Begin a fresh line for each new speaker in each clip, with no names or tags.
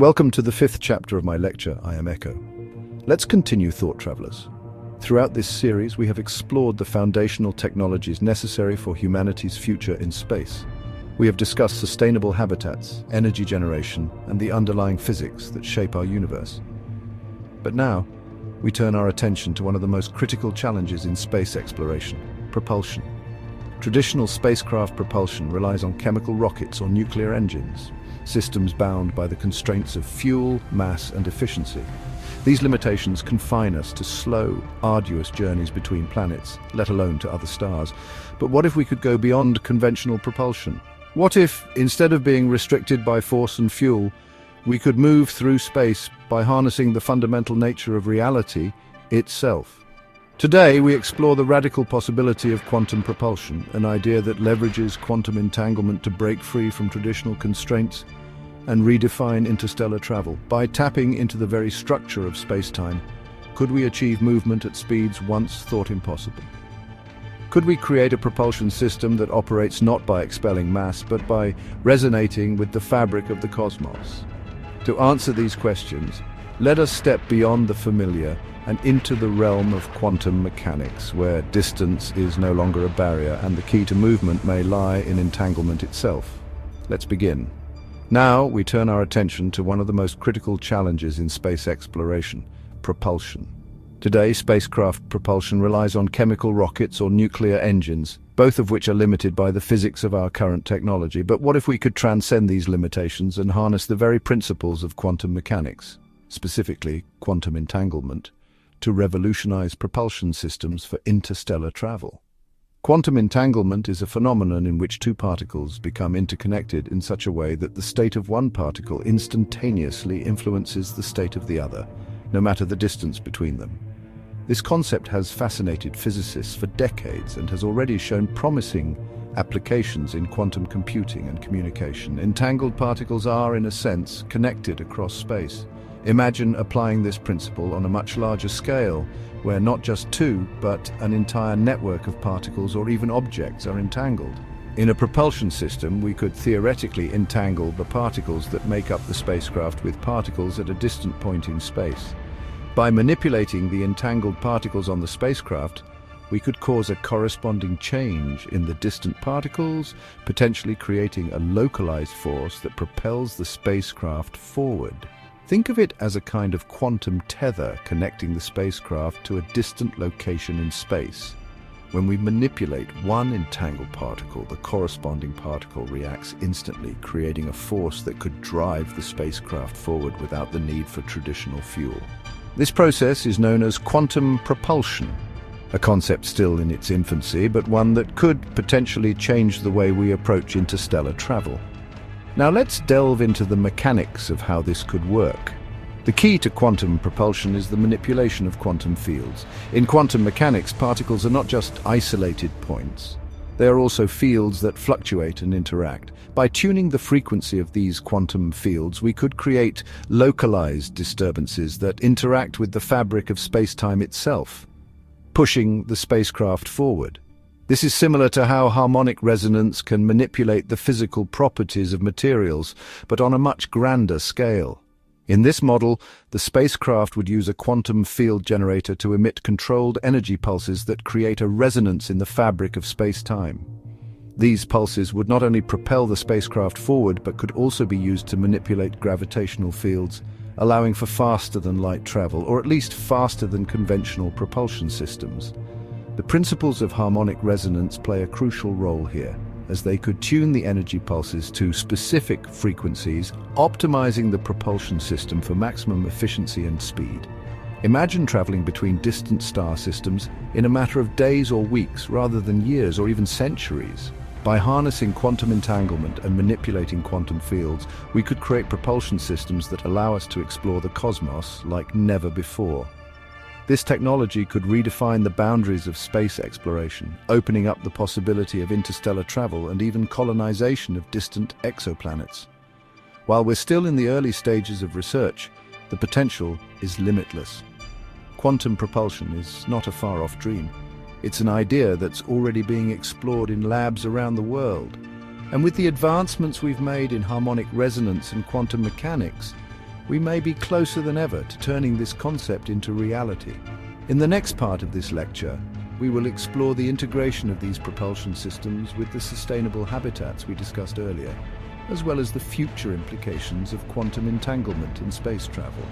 Welcome to the fifth chapter of my lecture, I Am Echo. Let's continue, thought travelers. Throughout this series, we have explored the foundational technologies necessary for humanity's future in space. We have discussed sustainable habitats, energy generation, and the underlying physics that shape our universe. But now, we turn our attention to one of the most critical challenges in space exploration: propulsion. Traditional spacecraft propulsion relies on chemical rockets or nuclear engines, systems bound by the constraints of fuel, mass, and efficiency. These limitations confine us to slow, arduous journeys between planets, let alone to other stars. But what if we could go beyond conventional propulsion? What if, instead of being restricted by force and fuel, we could move through space by harnessing the fundamental nature of reality itself? Today, we explore the radical possibility of quantum propulsion, an idea that leverages quantum entanglement to break free from traditional constraints and redefine interstellar travel. By tapping into the very structure of space-time, could we achieve movement at speeds once thought impossible? Could we create a propulsion system that operates not by expelling mass, but by resonating with the fabric of the cosmos? To answer these questions, let us step beyond the familiar and into the realm of quantum mechanics, where distance is no longer a barrier and the key to movement may lie in entanglement itself. Let's begin. Now we turn our attention to one of the most critical challenges in space exploration: propulsion. Today, spacecraft propulsion relies on chemical rockets or nuclear engines, both of which are limited by the physics of our current technology. But what if we could transcend these limitations and harness the very principles of quantum mechanics, specifically quantum entanglement, to revolutionize propulsion systems for interstellar travel? Quantum entanglement is a phenomenon in which two particles become interconnected in such a way that the state of one particle instantaneously influences the state of the other, no matter the distance between them. This concept has fascinated physicists for decades and has already shown promising applications in quantum computing and communication. Entangled particles are, in a sense, connected across space. Imagine applying this principle on a much larger scale, where not just two, but an entire network of particles or even objects are entangled. In a propulsion system, we could theoretically entangle the particles that make up the spacecraft with particles at a distant point in space. By manipulating the entangled particles on the spacecraft, we could cause a corresponding change in the distant particles, potentially creating a localized force that propels the spacecraft forward. Think of it as a kind of quantum tether connecting the spacecraft to a distant location in space. When we manipulate one entangled particle, the corresponding particle reacts instantly, creating a force that could drive the spacecraft forward without the need for traditional fuel. This process is known as quantum propulsion, a concept still in its infancy, but one that could potentially change the way we approach interstellar travel. Now let's delve into the mechanics of how this could work. The key to quantum propulsion is the manipulation of quantum fields. In quantum mechanics, particles are not just isolated points. They are also fields that fluctuate and interact. By tuning the frequency of these quantum fields, we could create localized disturbances that interact with the fabric of space-time itself, pushing the spacecraft forward. This is similar to how harmonic resonance can manipulate the physical properties of materials, but on a much grander scale. In this model, the spacecraft would use a quantum field generator to emit controlled energy pulses that create a resonance in the fabric of space-time. These pulses would not only propel the spacecraft forward, but could also be used to manipulate gravitational fields, allowing for faster-than-light travel, or at least faster than conventional propulsion systems. The principles of harmonic resonance play a crucial role here, as they could tune the energy pulses to specific frequencies, optimizing the propulsion system for maximum efficiency and speed. Imagine traveling between distant star systems in a matter of days or weeks, rather than years or even centuries. By harnessing quantum entanglement and manipulating quantum fields, we could create propulsion systems that allow us to explore the cosmos like never before. This technology could redefine the boundaries of space exploration, opening up the possibility of interstellar travel and even colonization of distant exoplanets. While we're still in the early stages of research, the potential is limitless. Quantum propulsion is not a far-off dream. It's an idea that's already being explored in labs around the world. And with the advancements we've made in harmonic resonance and quantum mechanics, we may be closer than ever to turning this concept into reality. In the next part of this lecture, we will explore the integration of these propulsion systems with the sustainable habitats we discussed earlier, as well as the future implications of quantum entanglement in space travel.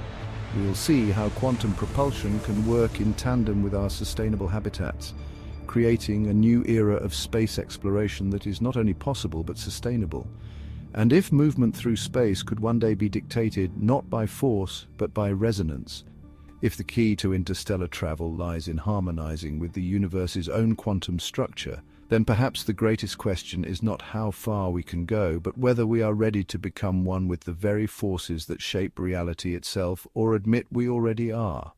We will see how quantum propulsion can work in tandem with our sustainable habitats, creating a new era of space exploration that is not only possible but sustainable. And if movement through space could one day be dictated not by force but by resonance, if the key to interstellar travel lies in harmonizing with the universe's own quantum structure, then perhaps the greatest question is not how far we can go, but whether we are ready to become one with the very forces that shape reality itself, or admit we already are.